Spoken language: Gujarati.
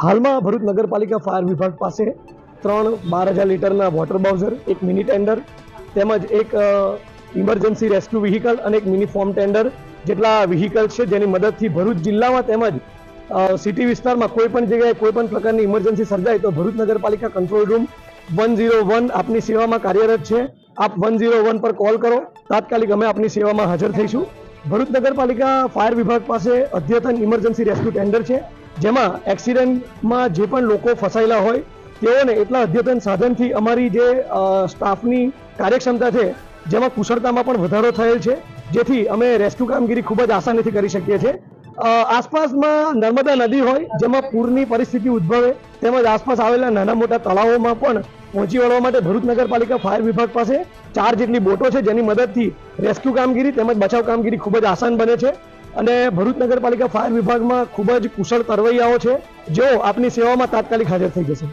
હાલમાં ભરૂચ નગરપાલિકા ફાયર વિભાગ પાસે 3 12,000 લીટરના વોટર બાઉઝર, એક મિની ટેન્ડર તેમજ એક ઇમરજન્સી રેસ્ક્યુ વ્હીકલ અને એક મિની ફોર્મ ટેન્ડર જેટલા વ્હીકલ છે, જેની મદદથી ભરૂચ જિલ્લામાં તેમજ સિટી વિસ્તારમાં કોઈ પણ જગ્યાએ કોઈ પણ પ્રકારની ઇમરજન્સી સર્જાય તો ભરૂચ નગરપાલિકા કંટ્રોલ રૂમ 101 આપની સેવામાં કાર્યરત છે. આપ 101 પર કોલ કરો, તાત્કાલિક અમે આપની સેવામાં હાજર થઈશું. ભરૂચ નગરપાલિકા ફાયર વિભાગ પાસે અદ્યતન ઇમરજન્સી રેસ્ક્યુ ટેન્ડર છે, જેમાં એક્સિડન્ટમાં જે પણ લોકો ફસાયેલા હોય તેઓને એટલા અદ્યતન સાધનથી અમારી જે સ્ટાફની કાર્યક્ષમતા છે જેમાં કુશળતામાં પણ વધારો થયેલ છે, જેથી અમે રેસ્ક્યુ કામગીરી ખૂબ જ આસાનીથી કરી શકીએ છીએ. આસપાસમાં નર્મદા નદી હોય જેમાં પૂરની પરિસ્થિતિ ઉદ્ભવે તેમજ આસપાસ આવેલા નાના મોટા તળાવોમાં પણ પહોંચી વળવા માટે ભરૂચ નગરપાલિકા ફાયર વિભાગ પાસે 4 જેટલી બોટો છે, જેની મદદથી રેસ્ક્યુ કામગીરી તેમજ બચાવ કામગીરી ખૂબ જ આસાન બને છે. અને ભરૂચ નગરપાલિકા ફાયર વિભાગમાં ખૂબ જ કુશળ તરવૈયાઓ છે, જેઓ આપની સેવામાં તાત્કાલિક હાજર થઈ જશે.